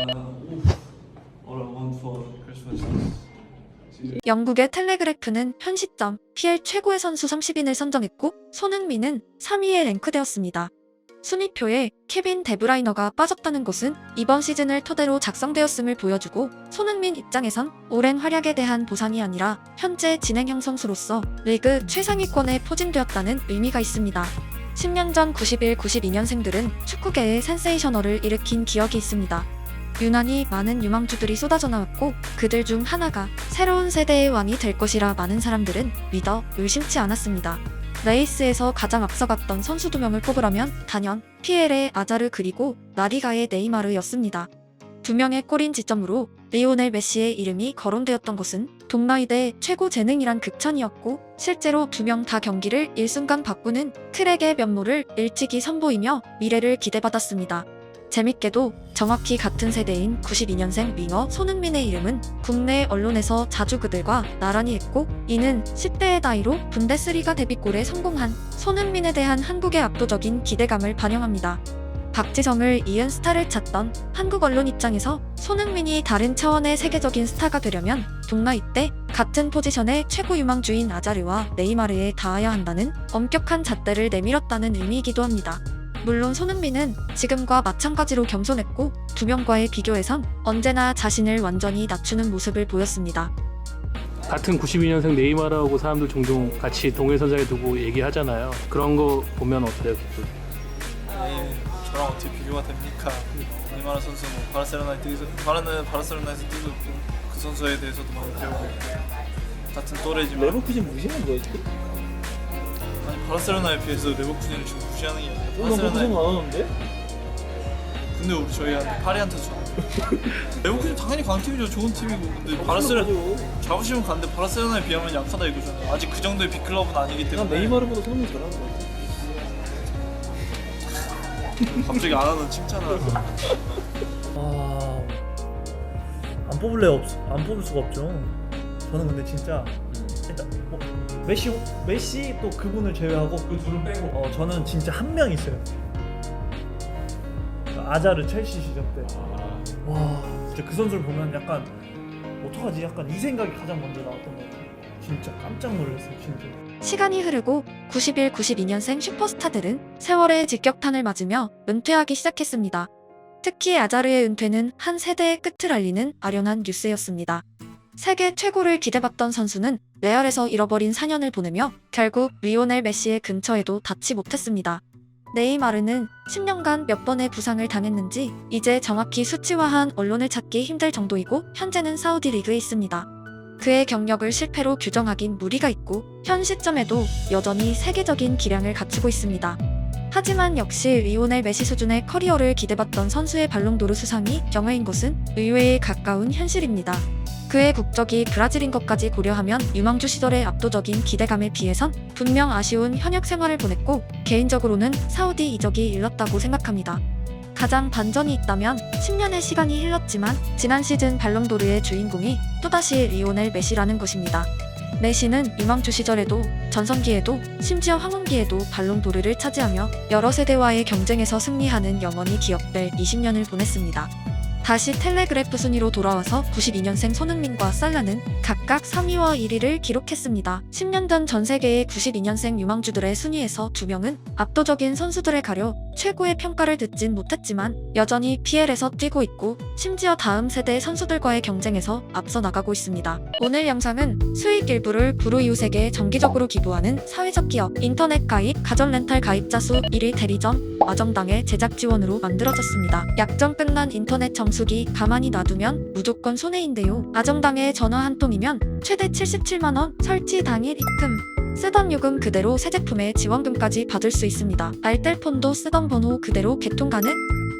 All I want for Christmas is 영국의 텔레그래프는 현 시점 PL 최고의 선수 30인을 선정했고 손흥민은 3위에 랭크되었습니다. 순위표에 케빈 데브라이너가 빠졌다는 것은 이번 시즌을 토대로 작성되었음을 보여주고 손흥민 입장에선 오랜 활약에 대한 보상이 아니라 현재 진행형 선수로서 리그 최상위권에 포진되었다는 의미가 있습니다. 10년 전 91, 92년생들은 축구계에 센세이셔널을 일으킨 기억이 있습니다. 유난히 많은 유망주들이 쏟아져 나왔고 그들 중 하나가 새로운 세대의 왕이 될 것이라 많은 사람들은 믿어 의심치 않았습니다. 레이스에서 가장 앞서갔던 선수 2명을 꼽으라면 단연 PL의 아자르 그리고 라리가의 네이마르였습니다. 2명의 골인 지점으로 리오넬 메시의 이름이 거론되었던 것은 동라이대 최고 재능이란 극찬이었고 실제로 2명 다 경기를 일순간 바꾸는 트랙의 면모를 일찍이 선보이며 미래를 기대받았습니다. 재밌게도 정확히 같은 세대인 92년생 윙어 손흥민의 이름은 국내 언론에서 자주 그들과 나란히 했고 이는 10대의 나이로 분데스리가 데뷔골에 성공한 손흥민에 대한 한국의 압도적인 기대감을 반영합니다. 박지성을 이은 스타를 찾던 한국 언론 입장에서 손흥민이 다른 차원의 세계적인 스타가 되려면 동나이 때 같은 포지션의 최고 유망주인 아자르와 네이마르에 닿아야 한다는 엄격한 잣대를 내밀었다는 의미이기도 합니다. 물론 손흥민은 지금과 마찬가지로 겸손했고 2명과의 비교에선 언제나 자신을 완전히 낮추는 모습을 보였습니다. 같은 92년생 네이마르하고 사람들 종종 같이 동일선상에 두고 얘기하잖아요. 그런 거 보면 어때요? 저랑 어떻게 비교가 됩니까? 네이마르 선수 뭐 바르셀로나에서 뛰고 있고 그 선수에 대해서도 많이 배우고 있고 같은 또래지만 레버쿠젠 무시하는 거야 지금? 아니 바르셀로나에 비해서 레버쿠젠을 지금 무시하는 게 아니라 나 그거 생각 안 하는데? 근데 우리 저희한테 파리한테 줘. 레버쿠젠 당연히 강팀이죠. 좋은 팀이고 근데 바르셀로나 자부심은 가는데 바르셀로나에 비하면 약하다 이거잖아요. 아직 그 정도의 빅클럽은 아니기 난 때문에 네이마르보다 손흥민 잘하는 거 같아. 갑자기 안 하는 칭찬을 안 뽑을 수가 없죠. 저는 근데 진짜 일단 메시 또 그분을 제외하고 그 둘을 빼고 저는 진짜 한 명 있어요. 아자르 첼시 시절 때. 와 진짜 그 선수를 보면 약간 어떡하지? 약간 이 생각이 가장 먼저 나왔던 것 같아요. 진짜 깜짝 놀랐어요 진짜. 시간이 흐르고 91, 92년생 슈퍼스타들은 세월의 직격탄을 맞으며 은퇴하기 시작했습니다. 특히 아자르의 은퇴는 한 세대의 끝을 알리는 아련한 뉴스였습니다. 세계 최고를 기대받던 선수는 레알에서 잃어버린 4년을 보내며 결국 리오넬 메시의 근처에도 닿지 못했습니다. 네이마르는 10년간 몇 번의 부상을 당했는지 이제 정확히 수치화한 언론을 찾기 힘들 정도이고 현재는 사우디 리그에 있습니다. 그의 경력을 실패로 규정하긴 무리가 있고 현 시점에도 여전히 세계적인 기량을 갖추고 있습니다. 하지만 역시 리오넬 메시 수준의 커리어를 기대받던 선수의 발롱도르 수상이 경우인 것은 의외에 가까운 현실입니다. 그의 국적이 브라질인 것까지 고려하면 유망주 시절의 압도적인 기대감에 비해선 분명 아쉬운 현역 생활을 보냈고 개인적으로는 사우디 이적이 일렀다고 생각합니다. 가장 반전이 있다면 10년의 시간이 흘렀지만 지난 시즌 발롱도르의 주인공이 또다시 리오넬 메시라는 것입니다. 메시는 유망주 시절에도 전성기에도 심지어 황혼기에도 발롱도르를 차지하며 여러 세대와의 경쟁에서 승리하는 영원히 기억될 20년을 보냈습니다. 다시 텔레그래프 순위로 돌아와서 92년생 손흥민과 살라는 각각 3위와 1위를 기록했습니다. 10년 전 전 세계의 92년생 유망주들의 순위에서 2명은 압도적인 선수들에 가려 최고의 평가를 듣진 못했지만 여전히 PL에서 뛰고 있고 심지어 다음 세대 선수들과의 경쟁에서 앞서 나가고 있습니다. 오늘 영상은 수익 일부를 불우이웃에게 정기적으로 기부하는 사회적 기업, 인터넷 가입, 가전 렌탈 가입자 수 1위 대리점 아정당의 제작 지원으로 만들어졌습니다. 약정 끝난 인터넷 정수기 가만히 놔두면 무조건 손해인데요. 아정당에 전화 한 통이면 최대 77만원, 설치 당일 입금. 쓰던 요금 그대로 새 제품의 지원금까지 받을 수 있습니다. 알뜰폰도 쓰던 번호 그대로 개통 가능?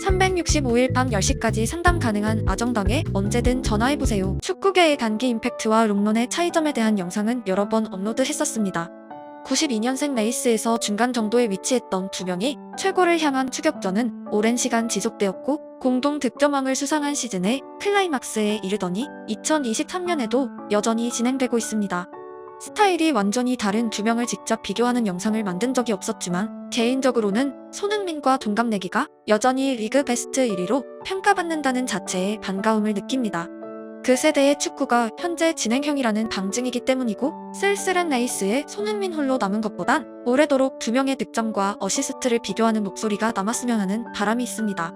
365일 밤 10시까지 상담 가능한 아정당에 언제든 전화해보세요. 축구계의 단기 임팩트와 롱런의 차이점에 대한 영상은 여러 번 업로드했었습니다. 92년생 레이스에서 중간 정도에 위치했던 2명이 최고를 향한 추격전은 오랜 시간 지속되었고 공동 득점왕을 수상한 시즌에 클라이막스에 이르더니 2023년에도 여전히 진행되고 있습니다. 스타일이 완전히 다른 두 명을 직접 비교하는 영상을 만든 적이 없었지만 개인적으로는 손흥민과 동갑내기가 여전히 리그 베스트 1위로 평가받는다는 자체에 반가움을 느낍니다. 그 세대의 축구가 현재 진행형이라는 방증이기 때문이고 쓸쓸한 레이스에 손흥민 홀로 남은 것보단 오래도록 두 명의 득점과 어시스트를 비교하는 목소리가 남았으면 하는 바람이 있습니다.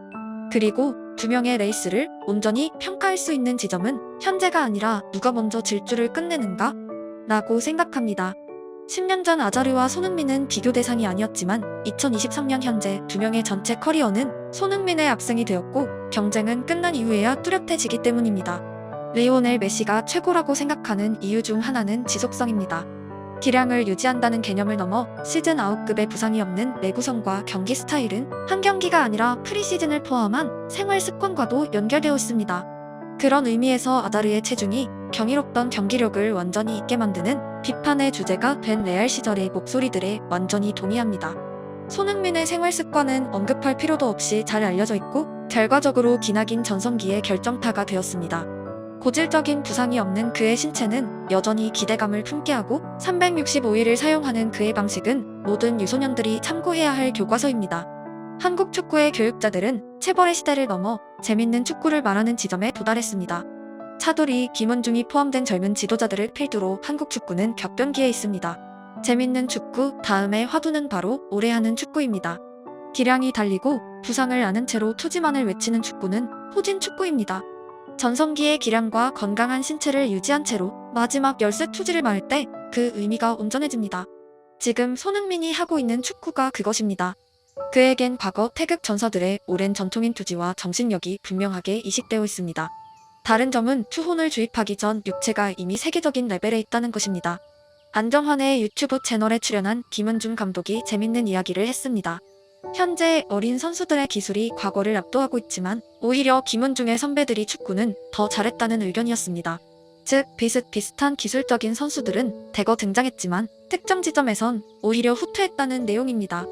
그리고 두 명의 레이스를 온전히 평가할 수 있는 지점은 현재가 아니라 누가 먼저 질주를 끝내는가? 라고 생각합니다. 10년 전 아자르와 손흥민은 비교 대상이 아니었지만 2023년 현재 두 명의 전체 커리어는 손흥민의 압승이 되었고 경쟁은 끝난 이후에야 뚜렷해지기 때문입니다. 리오넬 메시가 최고라고 생각하는 이유 중 하나는 지속성입니다. 기량을 유지한다는 개념을 넘어 시즌 아웃급의 부상이 없는 내구성과 경기 스타일은 한 경기가 아니라 프리시즌을 포함한 생활 습관과도 연결되어 있습니다. 그런 의미에서 아자르의 체중이 경이롭던 경기력을 완전히 잊게 만드는 비판의 주제가 된 레알 시절의 목소리들에 완전히 동의합니다. 손흥민의 생활 습관은 언급할 필요도 없이 잘 알려져 있고 결과적으로 기나긴 전성기의 결정타가 되었습니다. 고질적인 부상이 없는 그의 신체는 여전히 기대감을 품게 하고 365일을 사용하는 그의 방식은 모든 유소년들이 참고해야 할 교과서입니다. 한국 축구의 교육자들은 체벌의 시대를 넘어 재밌는 축구를 말하는 지점에 도달했습니다. 차돌이, 김원중이 포함된 젊은 지도자들을 필두로 한국 축구는 격변기에 있습니다. 재밌는 축구, 다음에 화두는 바로 오래 하는 축구입니다. 기량이 달리고 부상을 안은 채로 투지만을 외치는 축구는 호진 축구입니다. 전성기의 기량과 건강한 신체를 유지한 채로 마지막 열쇠 투지를 말할 때 그 의미가 온전해집니다. 지금 손흥민이 하고 있는 축구가 그것입니다. 그에겐 과거 태극 전사들의 오랜 전통인 투지와 정신력이 분명하게 이식되어 있습니다. 다른 점은 투혼을 주입하기 전 육체가 이미 세계적인 레벨에 있다는 것입니다. 안정환의 유튜브 채널에 출연한 김은중 감독이 재밌는 이야기를 했습니다. 현재 어린 선수들의 기술이 과거를 압도하고 있지만 오히려 김은중의 선배들이 축구는 더 잘했다는 의견이었습니다. 즉 비슷비슷한 기술적인 선수들은 대거 등장했지만 특정 지점에선 오히려 후퇴했다는 내용입니다.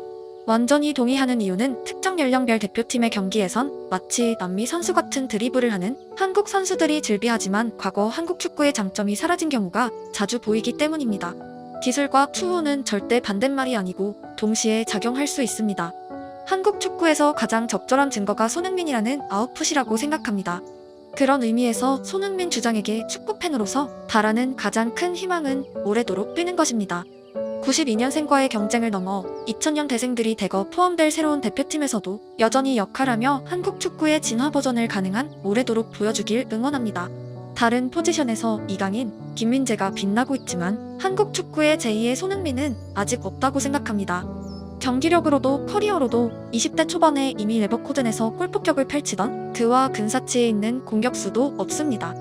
완전히 동의하는 이유는 특정 연령별 대표팀의 경기에선 마치 남미 선수 같은 드리블을 하는 한국 선수들이 즐비하지만 과거 한국 축구의 장점이 사라진 경우가 자주 보이기 때문입니다. 기술과 투혼은 절대 반대말이 아니고 동시에 작용할 수 있습니다. 한국 축구에서 가장 적절한 증거가 손흥민이라는 아웃풋이라고 생각합니다. 그런 의미에서 손흥민 주장에게 축구팬으로서 바라는 가장 큰 희망은 오래도록 뛰는 것입니다. 92년생과의 경쟁을 넘어 2000년 대생들이 대거 포함될 새로운 대표팀에서도 여전히 역할하며 한국 축구의 진화 버전을 가능한 오래도록 보여주길 응원합니다. 다른 포지션에서 이강인, 김민재가 빛나고 있지만 한국 축구의 제2의 손흥민은 아직 없다고 생각합니다. 경기력으로도 커리어로도 20대 초반에 이미 레버쿠젠에서 골폭격을 펼치던 그와 근사치에 있는 공격수도 없습니다.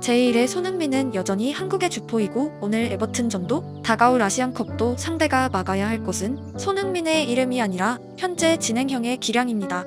제1의 손흥민은 여전히 한국의 주포이고 오늘 에버튼전도 다가올 아시안컵도 상대가 막아야 할 곳은 손흥민의 이름이 아니라 현재 진행형의 기량입니다.